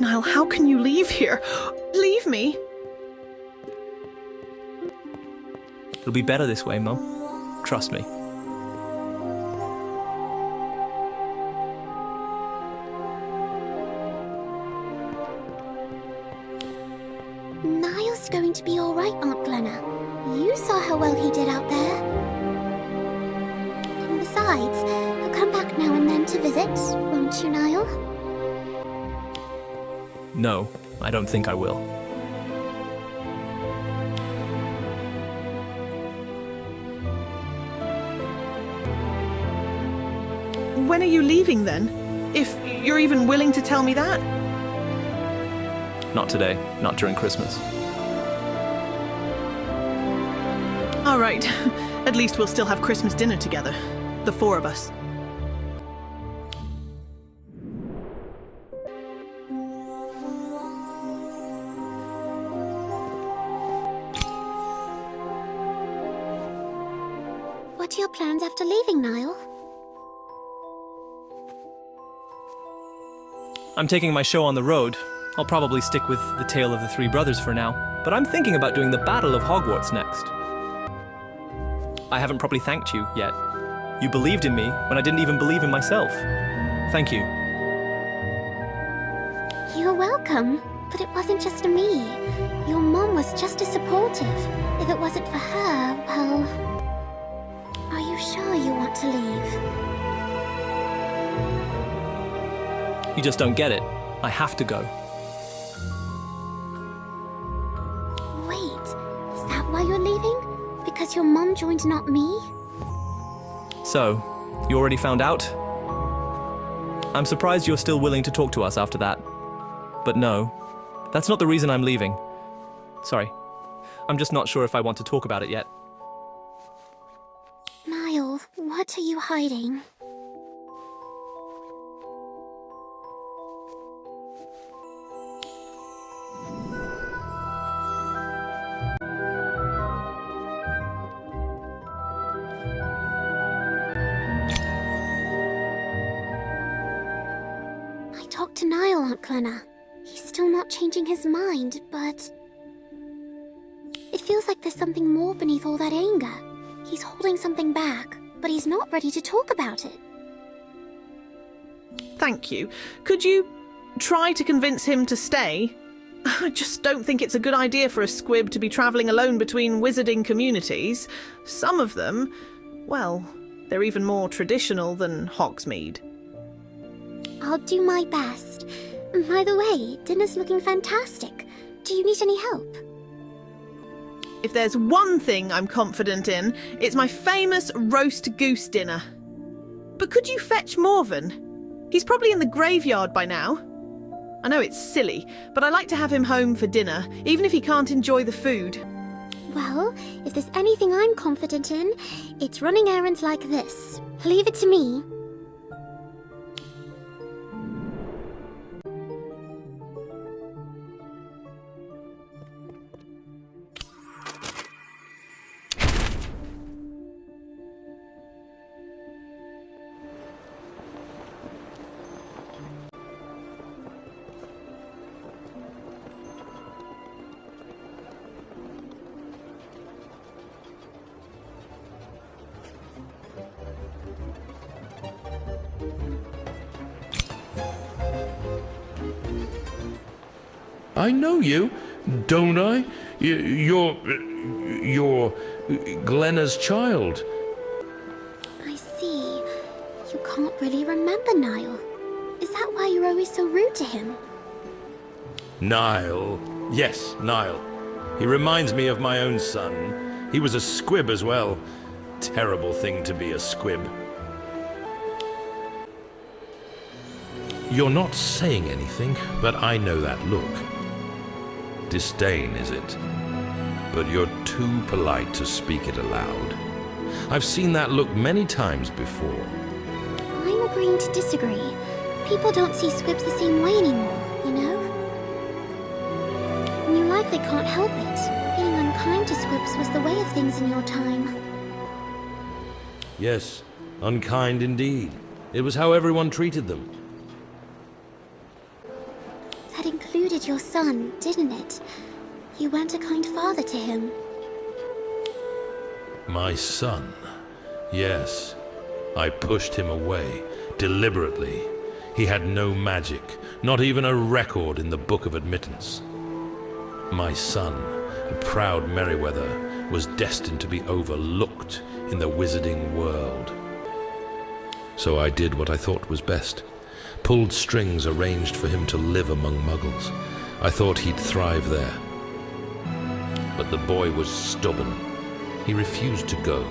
Nyle, how can you leave here? Leave me! It'll be better this way, Mum. Trust me. Niall's going to be all right, Aunt Glenna. You saw how well he did out there. And besides, he'll come back now and then to visit, won't you, Nyle? No, I don't think I will. When are you leaving then? If you're even willing to tell me that? Not today, not during Christmas. All right. At least we'll still have Christmas dinner together. The four of us. What are your plans after leaving, Nyle? I'm taking my show on the road. I'll probably stick with The Tale of the Three Brothers for now, but I'm thinking about doing the Battle of Hogwarts next. I haven't properly thanked you yet. You believed in me when I didn't even believe in myself. Thank you. You're welcome, but it wasn't just me. Your mom was just as supportive. If it wasn't for her, well... Are you sure you want to leave? You just don't get it. I have to go. Wait, is that why you're leaving? Because your mom joined, not me? So, you already found out? I'm surprised you're still willing to talk to us after that. But no, that's not the reason I'm leaving. Sorry. I'm just not sure if I want to talk about it yet. Nyle, what are you hiding? I talked to Nyle, Aunt Glenna. He's still not changing his mind, but... It feels like there's something more beneath all that anger. He's holding something back, but he's not ready to talk about it. Thank you. Could you try to convince him to stay? I just don't think it's a good idea for a squib to be travelling alone between wizarding communities. Some of them, well, they're even more traditional than Hogsmeade. I'll do my best. By the way, dinner's looking fantastic. Do you need any help? If there's one thing I'm confident in, it's my famous roast goose dinner. But could you fetch Morven? He's probably in the graveyard by now. I know it's silly, but I like to have him home for dinner, even if he can't enjoy the food. Well, if there's anything I'm confident in, it's running errands like this. Leave it to me. I know you, don't I? You're Glenna's child. I see. You can't really remember Nyle. Is that why you're always so rude to him? Nyle. Yes, Nyle. He reminds me of my own son. He was a squib as well. Terrible thing to be a squib. You're not saying anything, but I know that look. Disdain, is it? But you're too polite to speak it aloud. I've seen that look many times before. I'm agreeing to disagree. People don't see squibs the same way anymore, you know? And you likely can't help it. Being unkind to squibs was the way of things in your time. Yes, unkind indeed. It was how everyone treated them. That included your son, didn't it? You weren't a kind father to him. My son? Yes. I pushed him away, deliberately. He had no magic, not even a record in the Book of Admittance. My son, a proud Merryweather, was destined to be overlooked in the wizarding world. So I did what I thought was best. Pulled strings arranged for him to live among muggles. I thought he'd thrive there. But the boy was stubborn. He refused to go.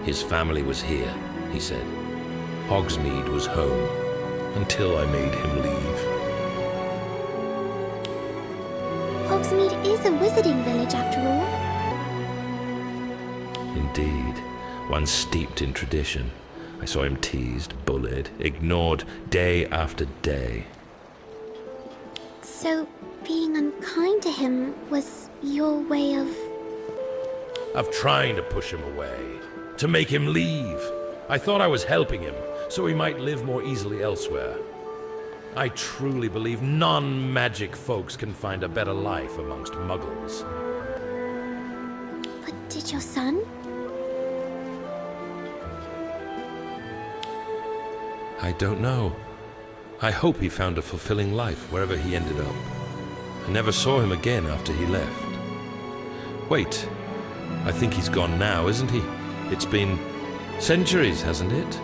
His family was here, he said. Hogsmeade was home, until I made him leave. Hogsmeade is a wizarding village, after all. Indeed, one steeped in tradition. I saw him teased, bullied, ignored day after day. So, being unkind to him was your way of... Of trying to push him away, to make him leave. I thought I was helping him, so he might live more easily elsewhere. I truly believe non-magic folks can find a better life amongst muggles. But did your son? I don't know. I hope he found a fulfilling life wherever he ended up. I never saw him again after he left. Wait, I think he's gone now, isn't he? It's been centuries, hasn't it?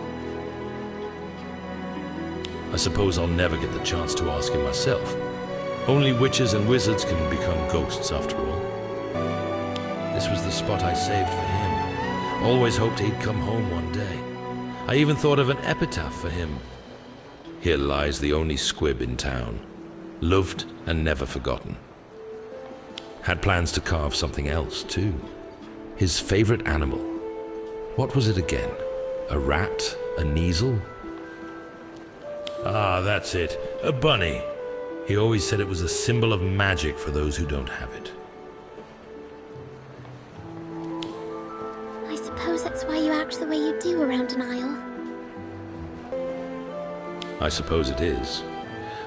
I suppose I'll never get the chance to ask him myself. Only witches and wizards can become ghosts, after all. This was the spot I saved for him. Always hoped he'd come home one day. I even thought of an epitaph for him. Here lies the only squib in town, loved and never forgotten. Had plans to carve something else, too. His favorite animal. What was it again? A rat? A kneazle? Ah, that's it. A bunny. He always said it was a symbol of magic for those who don't have it. I suppose that's why you act the way you do around Nyle. I suppose it is.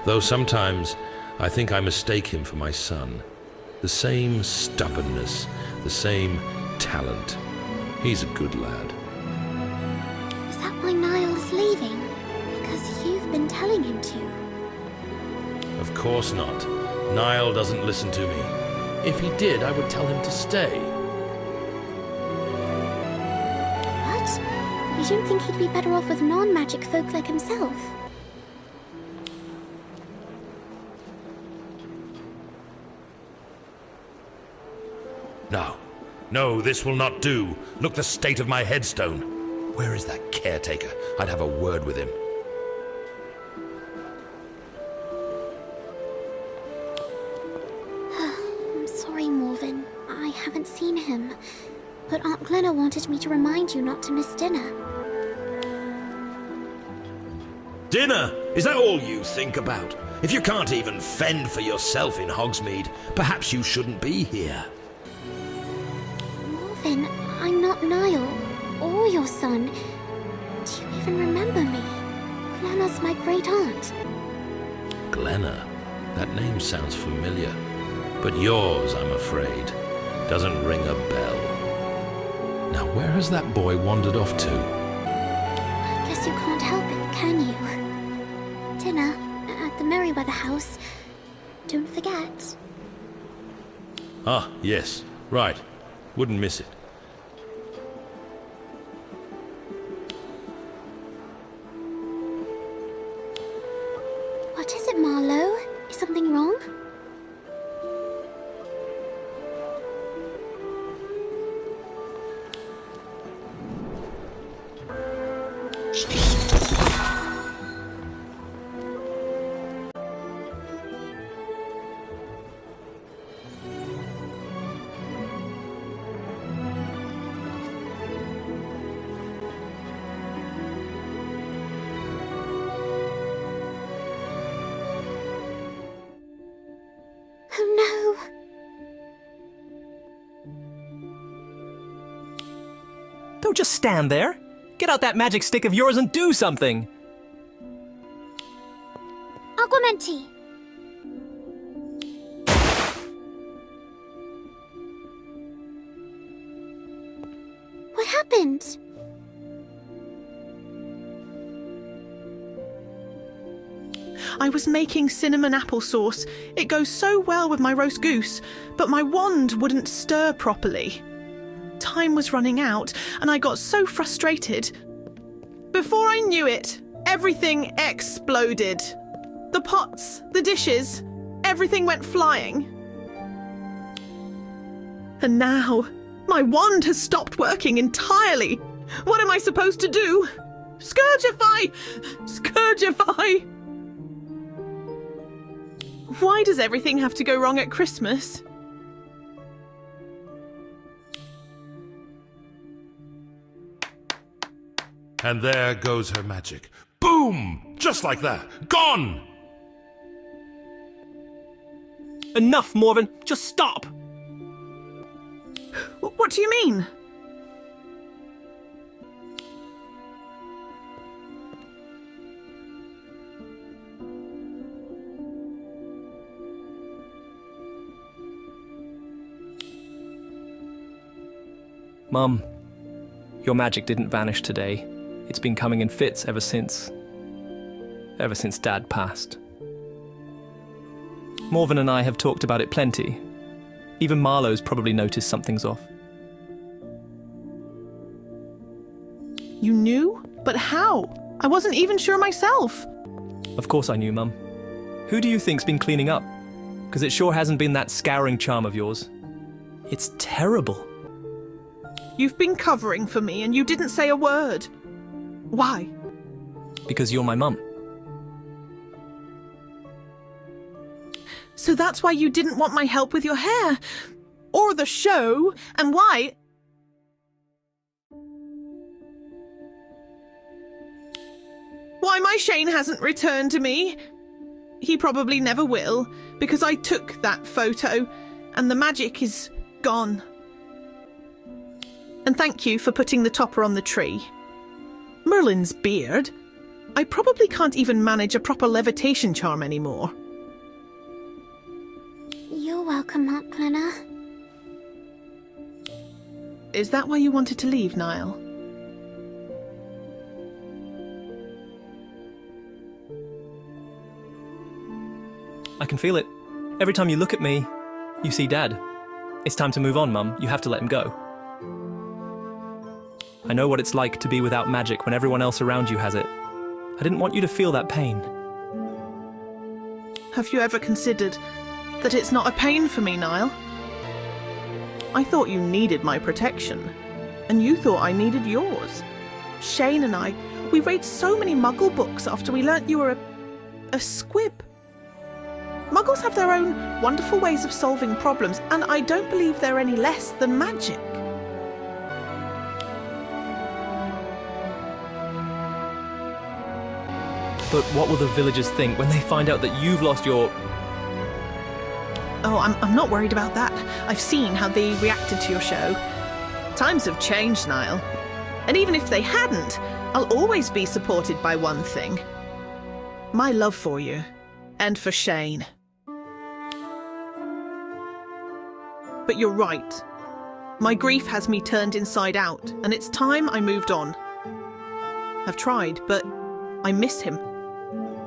Though sometimes I think I mistake him for my son. The same stubbornness, the same talent. He's a good lad. Is that why Nyle is leaving? Because you've been telling him to. Of course not. Nyle doesn't listen to me. If he did, I would tell him to stay. What? You don't think he'd be better off with non-magic folk like himself? No. No, this will not do. Look the state of my headstone. Where is that caretaker? I'd have a word with him. I'm sorry, Morven. I haven't seen him. But Aunt Glenna wanted me to remind you not to miss dinner. Dinner? Is that all you think about? If you can't even fend for yourself in Hogsmeade, perhaps you shouldn't be here. Morven, I'm not Nyle, or your son. Do you even remember me? Glenna's my great-aunt. Glenna? That name sounds familiar. But yours, I'm afraid, doesn't ring a bell. Now, where has that boy wandered off to? I guess you can't help it, can you? Dinner at the Merryweather house. Don't forget. Ah, yes. Right. Wouldn't miss it. What is it, Marlowe? Is something wrong? Oh no! Don't just stand there. Get out that magic stick of yours and do something. Aguamenti! happened? I was making cinnamon applesauce. It goes so well with my roast goose, but my wand wouldn't stir properly. Time was running out, and I got so frustrated. Before I knew it, everything exploded. The pots, the dishes, everything went flying. And now, my wand has stopped working entirely. What am I supposed to do? Scourgify! Scourgify! Why does everything have to go wrong at Christmas? And there goes her magic. Boom! Just like that. Gone! Enough, Morven! Just stop! What do you mean? Mum, your magic didn't vanish today. It's been coming in fits ever since Dad passed. Morven and I have talked about it plenty. Even Marlowe's probably noticed something's off. You knew? But how? I wasn't even sure myself. Of course I knew, Mum. Who do you think's been cleaning up? Because it sure hasn't been that scouring charm of yours. It's terrible. You've been covering for me and you didn't say a word. Why? Because you're my mum. So that's why you didn't want my help with your hair? Or the show? And why? Why my Shane hasn't returned to me? He probably never will, because I took that photo and the magic is gone. And thank you for putting the topper on the tree. Merlin's beard. I probably can't even manage a proper levitation charm anymore. You're welcome, Aunt Glenna. Is that why you wanted to leave, Nyle? I can feel it. Every time you look at me, you see Dad. It's time to move on, Mum. You have to let him go. I know what it's like to be without magic when everyone else around you has it. I didn't want you to feel that pain. Have you ever considered that it's not a pain for me, Nyle? I thought you needed my protection, and you thought I needed yours. Shane and I, we read so many Muggle books after we learnt you were a squib. Muggles have their own wonderful ways of solving problems, and I don't believe they're any less than magic. But what will the villagers think when they find out that you've lost your... Oh, I'm not worried about that. I've seen how they reacted to your show. Times have changed, Nyle. And even if they hadn't, I'll always be supported by one thing. My love for you. And for Shane. But you're right. My grief has me turned inside out, and it's time I moved on. I've tried, but I miss him.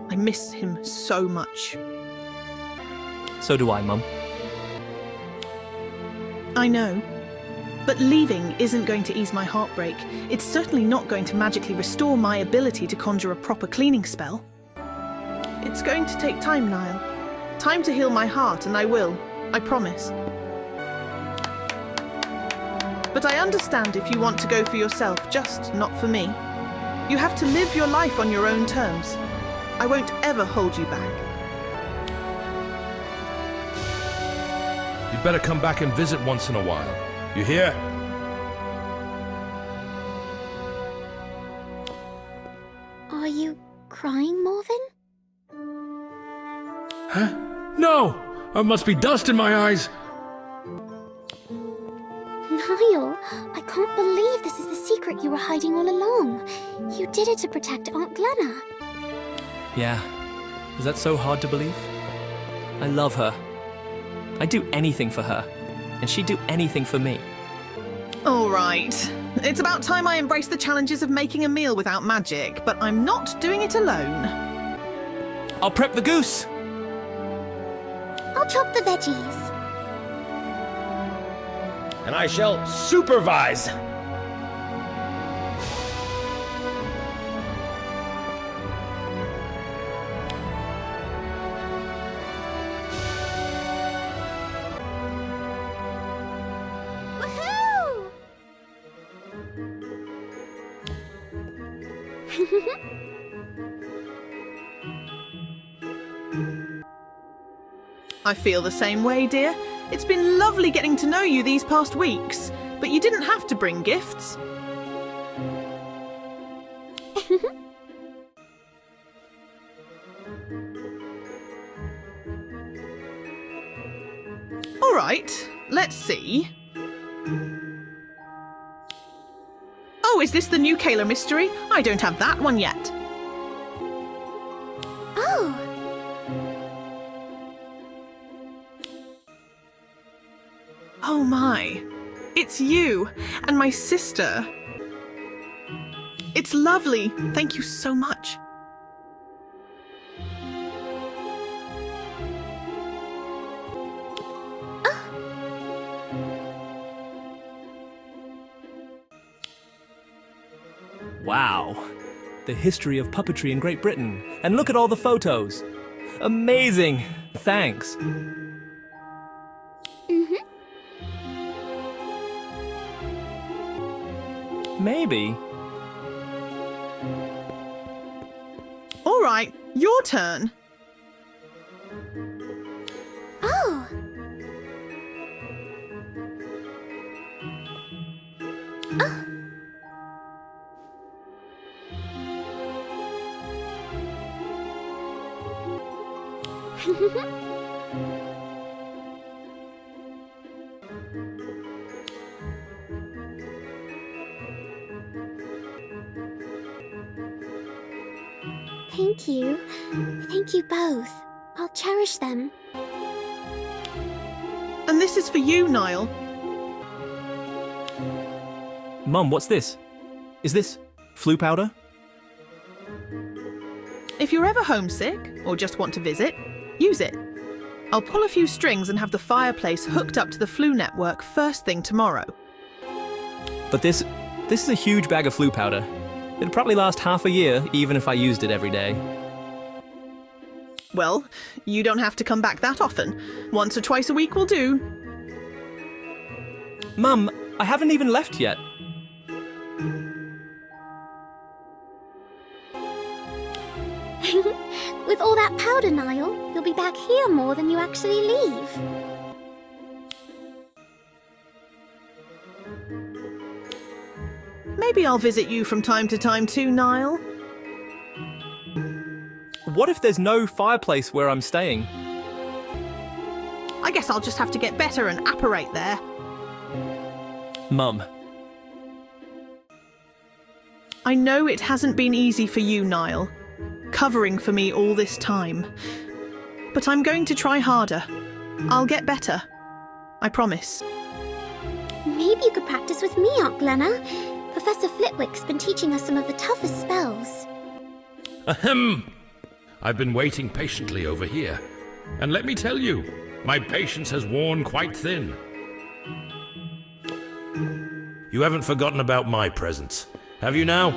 I miss him so much. So do I, Mum. I know. But leaving isn't going to ease my heartbreak. It's certainly not going to magically restore my ability to conjure a proper cleaning spell. It's going to take time, Nyle. Time to heal my heart, and I will. I promise. But I understand if you want to go for yourself, just not for me. You have to live your life on your own terms. I won't ever hold you back. You'd better come back and visit once in a while. You hear? Are you crying, Morven? Huh? No! There must be dust in my eyes. Nyle, I can't believe this is the secret you were hiding all along. You did it to protect Aunt Glenna. Yeah. Is that so hard to believe? I love her. I'd do anything for her, and she'd do anything for me. All right. It's about time I embrace the challenges of making a meal without magic, but I'm not doing it alone. I'll prep the goose. I'll chop the veggies. And I shall supervise. Woohoo! I feel the same way, dear. It's been lovely getting to know you these past weeks, but you didn't have to bring gifts. All right, let's see. Oh, is this the new Kayla mystery? I don't have that one yet. Oh, Oh my, it's you and my sister. It's lovely. Thank you so much. Wow. The history of puppetry in Great Britain. And look at all the photos. Amazing. Thanks. Maybe. All right, your turn. oh. Thank you. Thank you both. I'll cherish them. And this is for you, Nyle. Mum, what's this? Is this flu powder? If you're ever homesick or just want to visit, use it. I'll pull a few strings and have the fireplace hooked up to the flu network first thing tomorrow. But this is a huge bag of flu powder. It'd probably last half a year, even if I used it every day. Well, you don't have to come back that often. Once or twice a week will do. Mum, I haven't even left yet. With all that powder, Nyle, you'll be back here more than you actually leave. Maybe I'll visit you from time to time too, Nyle. What if there's no fireplace where I'm staying? I guess I'll just have to get better and apparate there. Mum, I know it hasn't been easy for you, Nyle, covering for me all this time. But I'm going to try harder. I'll get better. I promise. Maybe you could practice with me, Aunt Glenna. Professor Flitwick's been teaching us some of the toughest spells. Ahem! I've been waiting patiently over here. And let me tell you, my patience has worn quite thin. You haven't forgotten about my presence, have you now?